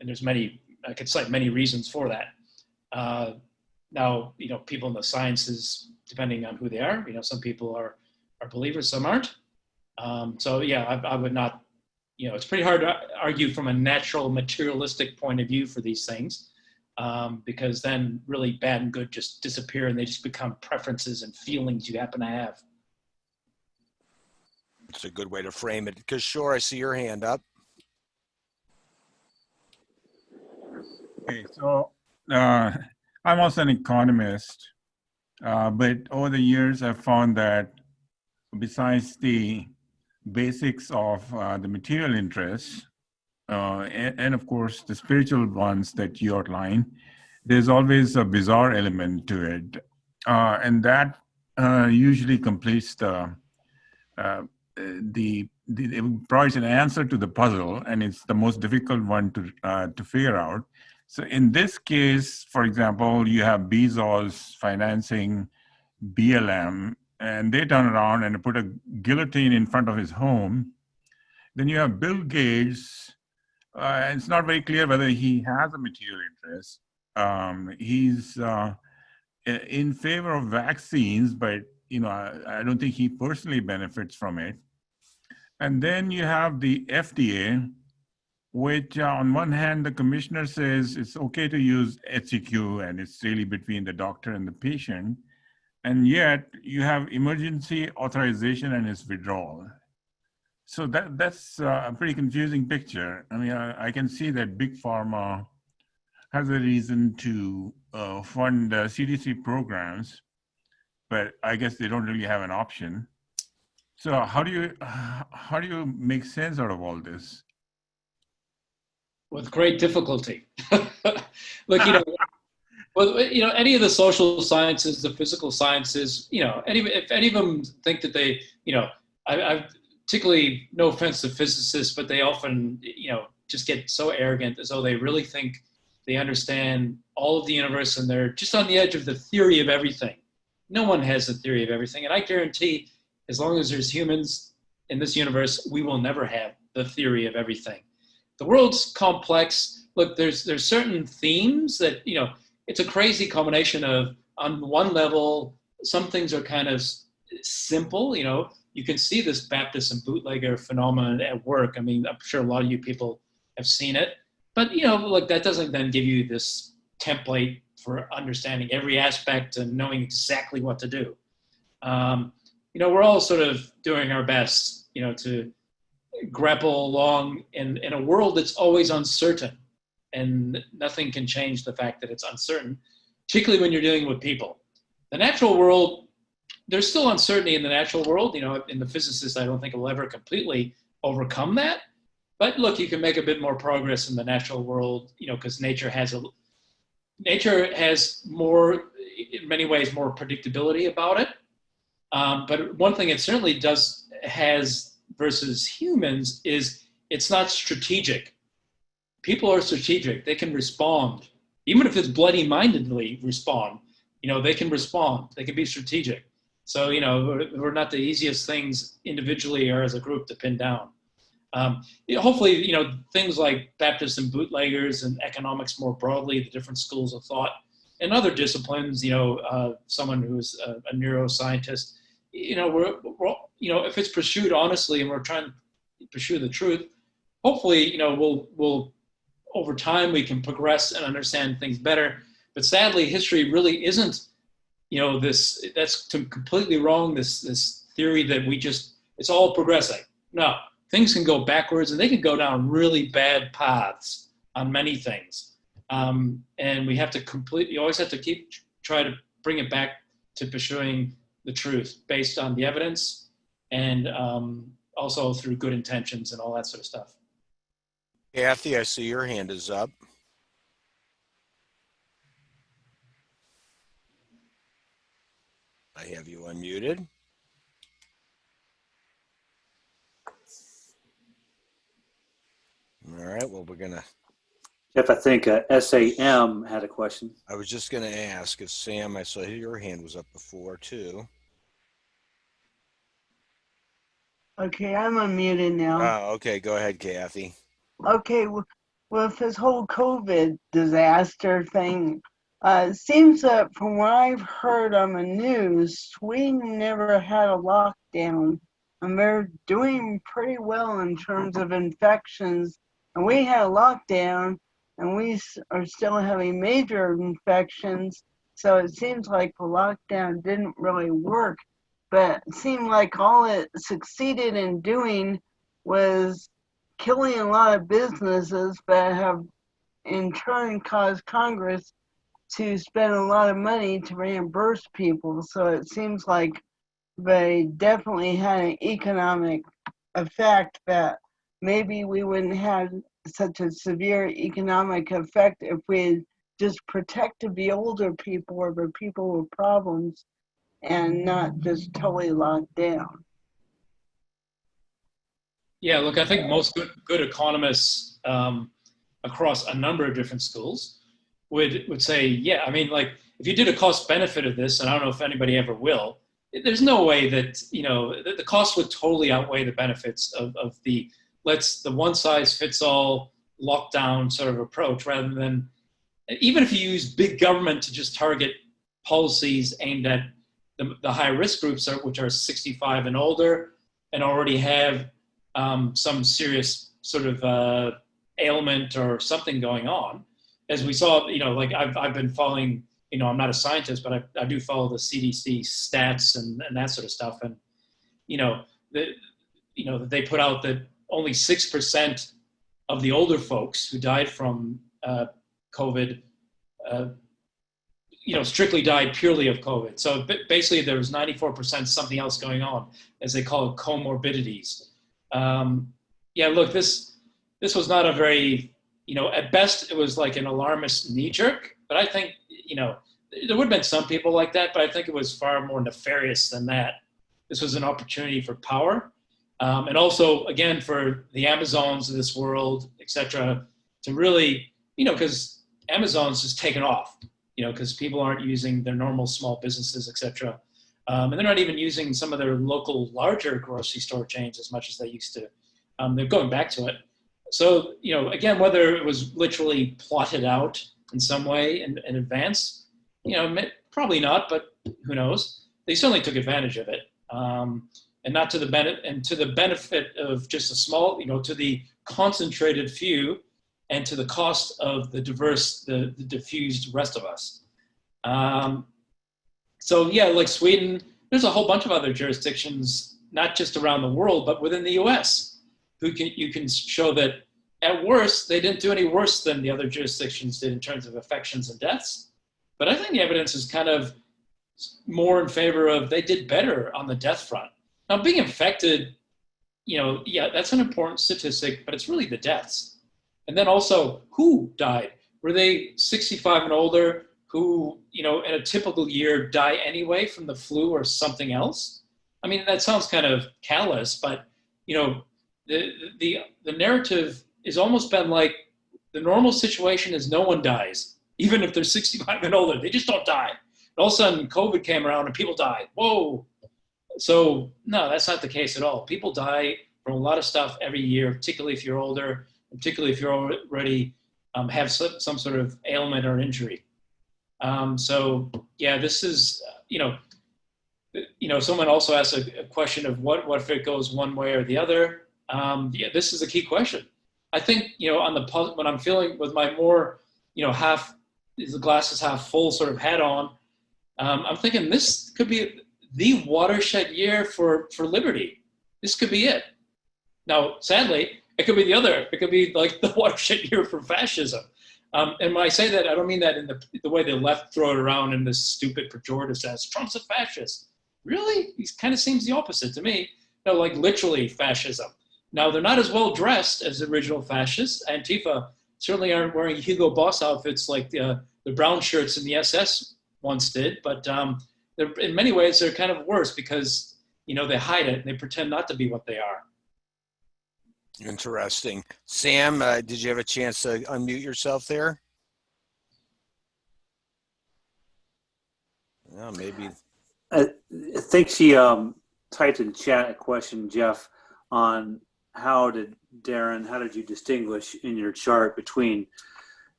And there's I could cite many reasons for that. Now, people in the sciences, depending on who they are, some people are believers, some aren't. So yeah, I would not, it's pretty hard to argue from a natural materialistic point of view for these things, because then really bad and good just disappear and they just become preferences and feelings you happen to have. It's a good way to frame it. Kishore, I see your hand up. Okay, so I'm also an economist, but over the years I've found that besides the basics of the material interests, and of course the spiritual ones that you outline, there's always a bizarre element to it, and that usually completes the it provides an answer to the puzzle, and it's the most difficult one to figure out. So in this case, for example, you have Bezos financing BLM, and they turn around and put a guillotine in front of his home. Then you have Bill Gates. It's not very clear whether he has a material interest. He's in favor of vaccines, but I don't think he personally benefits from it. And then you have the FDA, which on one hand, the commissioner says it's okay to use HCQ and it's really between the doctor and the patient. And yet you have emergency authorization and its withdrawal. So that's a pretty confusing picture. I mean, I can see that Big Pharma has a reason to fund CDC programs, but I guess they don't really have an option. So how do you make sense out of all this? With great difficulty. Look, any of the social sciences, the physical sciences, if any of them think that they, I've particularly, no offense to physicists, but they often, just get so arrogant as though they really think they understand all of the universe and they're just on the edge of the theory of everything. No one has the theory of everything. And I guarantee, as long as there's humans in this universe, we will never have the theory of everything. The world's complex. Look, there's certain themes that, it's a crazy combination of, on one level, some things are kind of simple, you can see this Baptist and bootlegger phenomenon at work. I mean, I'm sure a lot of you people have seen it, but look, that doesn't then give you this template for understanding every aspect and knowing exactly what to do. We're all sort of doing our best, to grapple along in a world that's always uncertain, and nothing can change the fact that it's uncertain, particularly when you're dealing with people. The natural world, there's still uncertainty in the natural world. In the physicists, I don't think will ever completely overcome that. But look, you can make a bit more progress in the natural world, because nature has more, in many ways, more predictability about it. But one thing it certainly has versus humans is it's not strategic. People are strategic. They can respond. Even if it's bloody-mindedly respond, they can respond. They can be strategic. So, we're not the easiest things individually or as a group to pin down. Hopefully, things like Baptists and bootleggers and economics more broadly, the different schools of thought, and other disciplines, someone who's a neuroscientist, if it's pursued honestly and we're trying to pursue the truth, hopefully, we'll over time we can progress and understand things better. But sadly, history really isn't, that's completely wrong. This theory that it's all progressing. No, things can go backwards and they can go down really bad paths on many things. And we have to you always have to try to bring it back to pursuing the truth based on the evidence and also through good intentions and all that sort of stuff. Kathy, I see your hand is up. I have you unmuted. All right, well, we're gonna. Jeff, I think SAM had a question. I was just gonna ask if Sam, I saw your hand was up before too. Okay, I'm unmuted now. Oh, okay, go ahead, Kathy. Okay, with this whole COVID disaster thing, it seems that from what I've heard on the news, Sweden never had a lockdown, and they're doing pretty well in terms of infections. And we had a lockdown, and we are still having major infections, so it seems like the lockdown didn't really work. But it seemed like all it succeeded in doing was killing a lot of businesses that have in turn caused Congress to spend a lot of money to reimburse people. So it seems like they definitely had an economic effect that maybe we wouldn't have such a severe economic effect if we had just protected the older people or the people with problems and not just totally locked down. Yeah, look, I think most good economists across a number of different schools would say, yeah, I mean, like if you did a cost benefit of this, and I don't know if anybody ever will, there's no way that, the cost would totally outweigh the benefits of the one size fits all lockdown sort of approach, rather than, even if you use big government to just target policies aimed at the high risk groups, which are 65 and older and already have some serious sort of ailment or something going on. As we saw, like I've been following, I'm not a scientist, but I do follow the CDC stats and that sort of stuff. And, they put out that only 6% of the older folks who died from COVID, strictly died purely of COVID. So basically there was 94% something else going on, as they call it, comorbidities. Yeah, look, this was not a very, at best it was like an alarmist knee jerk, but I think, there would have been some people like that, but I think it was far more nefarious than that. This was an opportunity for power. And also, again, for the Amazons of this world, et cetera, to really, because Amazon's just taken off, because people aren't using their normal small businesses, et cetera. And they're not even using some of their local larger grocery store chains as much as they used to. They're going back to it. So, again, whether it was literally plotted out in some way in advance, probably not, but who knows? They certainly took advantage of it. And not to the benefit of just a small, to the concentrated few, and to the cost of the diffused rest of us. So yeah, like Sweden, there's a whole bunch of other jurisdictions, not just around the world, but within the US, you can show that at worst, they didn't do any worse than the other jurisdictions did in terms of infections and deaths. But I think the evidence is kind of more in favor of they did better on the death front. Now, being infected, yeah, that's an important statistic, but it's really the deaths. And then also, who died? Were they 65 and older who, in a typical year die anyway from the flu or something else? I mean, that sounds kind of callous, but, the narrative has almost been like the normal situation is no one dies, even if they're 65 and older. They just don't die. And all of a sudden, COVID came around and people died. Whoa. So, no, that's not the case at all. People die from a lot of stuff every year, particularly if you're older, particularly if you're already have some sort of ailment or injury. So, yeah, this is, someone also asked a question of what if it goes one way or the other. Yeah, this is a key question. I think, when I'm feeling with my more, the glass is half full sort of hat on, I'm thinking this could be the watershed year for liberty. This could be it. Now, sadly, it could be the other. It could be like the watershed year for fascism. And when I say that, I don't mean that in the way the left throw it around in this stupid pejorative sense. Trump's a fascist. Really? He kind of seems the opposite to me. No, like literally fascism. Now, they're not as well dressed as the original fascists. Antifa certainly aren't wearing Hugo Boss outfits like the brown shirts in the SS once did. But in many ways, they're kind of worse because, they hide it and they pretend not to be what they are. Interesting. Sam, did you have a chance to unmute yourself there? Well, maybe. I think she typed in chat a question, Jeff, on how did you distinguish in your chart between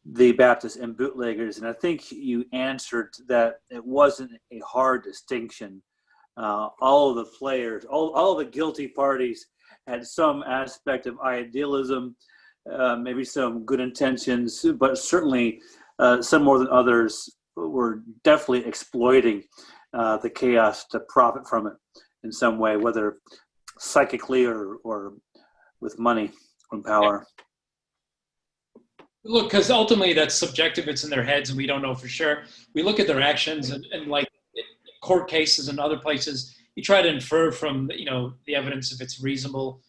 the Baptists and bootleggers? And I think you answered that it wasn't a hard distinction. All of the players, all of the guilty parties had some aspect of idealism, maybe some good intentions, but certainly some more than others were definitely exploiting the chaos to profit from it in some way, whether psychically or with money and power. Look, because ultimately that's subjective. It's in their heads and we don't know for sure. We look at their actions and like court cases and other places, you try to infer from, the evidence if it's reasonable,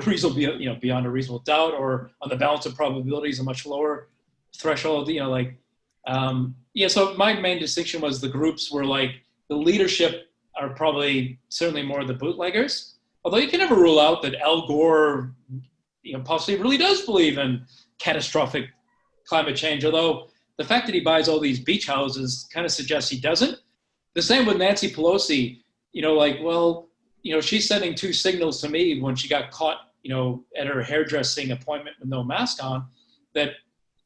beyond a reasonable doubt, or on the balance of probabilities, a much lower threshold, so my main distinction was the groups were like, the leadership are probably certainly more the bootleggers. Although you can never rule out that Al Gore, possibly really does believe in catastrophic climate change. Although the fact that he buys all these beach houses kind of suggests he doesn't. The same with Nancy Pelosi. She's sending two signals to me when she got caught, at her hairdressing appointment with no mask on. That,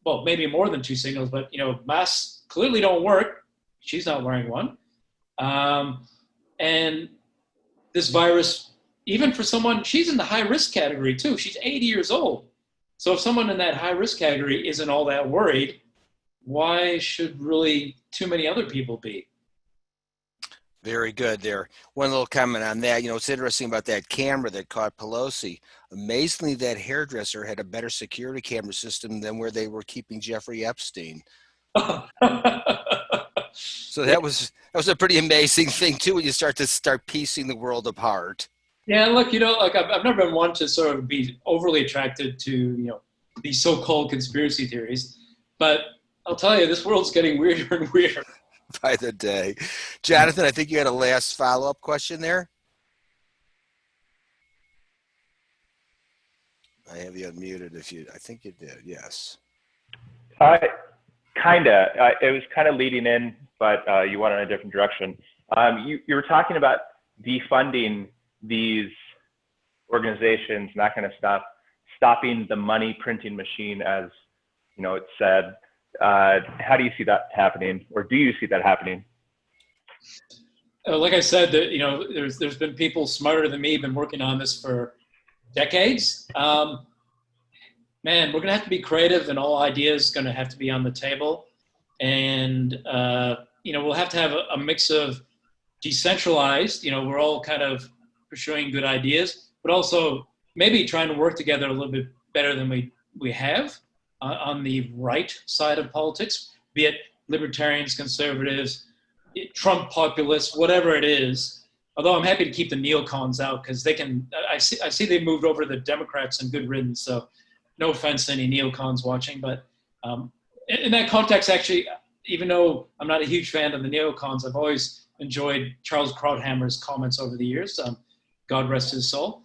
well, maybe more than two signals, but masks clearly don't work. She's not wearing one, and this virus, even for someone, she's in the high risk category too. She's 80 years old. So if someone in that high risk category isn't all that worried, why should really too many other people be? Very good there. One little comment on that. It's interesting about that camera that caught Pelosi. Amazingly, that hairdresser had a better security camera system than where they were keeping Jeffrey Epstein. So that was a pretty amazing thing too, when you start piecing the world apart. Yeah, look, I've never been one to sort of be overly attracted to, these so-called conspiracy theories, but I'll tell you, this world's getting weirder and weirder by the day. Jonathan, I think you had a last follow-up question there. I have you unmuted I think you did, yes. Kinda. It was kind of leading in, but you went in a different direction. You were talking about defunding these organizations and that kind of stuff, stopping the money printing machine, as it said. How do you see that happening, or do you see that happening? Like I said, there's been people smarter than me been working on this for decades. Man, we're gonna have to be creative, and all ideas going to have to be on the table. And we'll have to have a mix of decentralized. We're all kind of pursuing good ideas, but also maybe trying to work together a little bit better than we have on the right side of politics, be it libertarians, conservatives, Trump populists, whatever it is. Although I'm happy to keep the neocons out, because they can. I see they've moved over to the Democrats, and good riddance. So no offense to any neocons watching, but in that context, actually, even though I'm not a huge fan of the neocons, I've always enjoyed Charles Krauthammer's comments over the years. God rest his soul.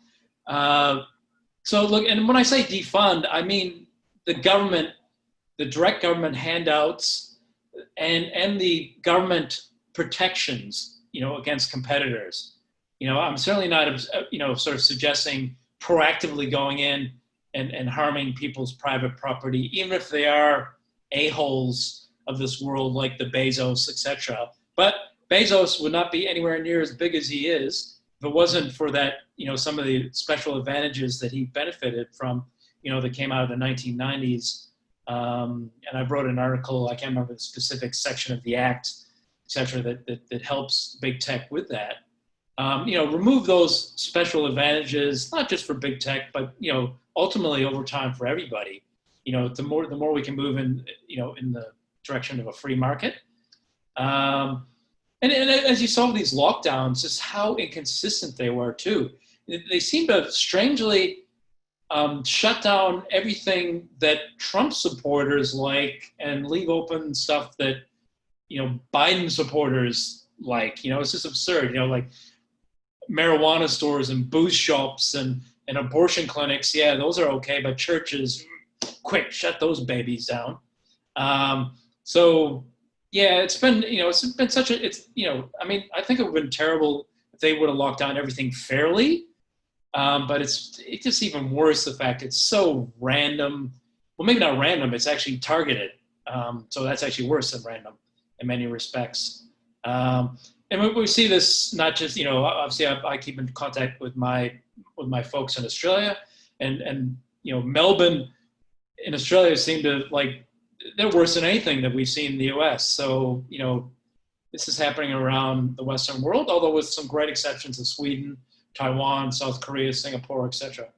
So look, and when I say defund, I mean the government, the direct government handouts, and the government protections, against competitors. I'm certainly not, sort of suggesting proactively going in and harming people's private property, even if they are a-holes of this world like the Bezos, etc. But Bezos would not be anywhere near as big as he is if it wasn't for that, some of the special advantages that he benefited from, that came out of the 1990s. And I wrote an article, I can't remember the specific section of the act, etc., that helps big tech with that. Remove those special advantages, not just for big tech, but, ultimately over time for everybody. The more we can move in, in the direction of a free market. And as you saw with these lockdowns, just how inconsistent they were too. They seem to strangely shut down everything that Trump supporters like, and leave open stuff that, Biden supporters like. It's just absurd. Like marijuana stores and booze shops and abortion clinics, yeah, those are okay, but churches, quick, shut those babies down. So yeah, it's been such a, I think it would have been terrible if they would have locked down everything fairly. But it's just even worse, the fact it's so random. Well, maybe not random, it's actually targeted. So that's actually worse than random in many respects. And we see this not just, obviously I keep in contact with my folks in Australia, and Melbourne in Australia seem to, like, they're worse than anything that we've seen in the US. So, this is happening around the Western world, although with some great exceptions of Sweden, Taiwan, South Korea, Singapore, etc.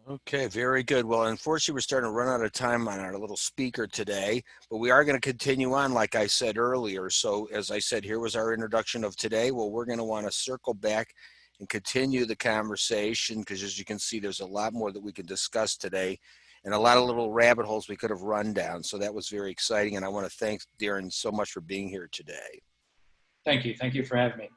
Okay, very good. Well, unfortunately, we're starting to run out of time on our little speaker today, but we are going to continue on, like I said earlier. So as I said, here was our introduction of today. Well, we're going to want to circle back and continue the conversation, because as you can see, there's a lot more that we can discuss today, and a lot of little rabbit holes we could have run down. So that was very exciting. And I want to thank Darren so much for being here today. Thank you. Thank you for having me.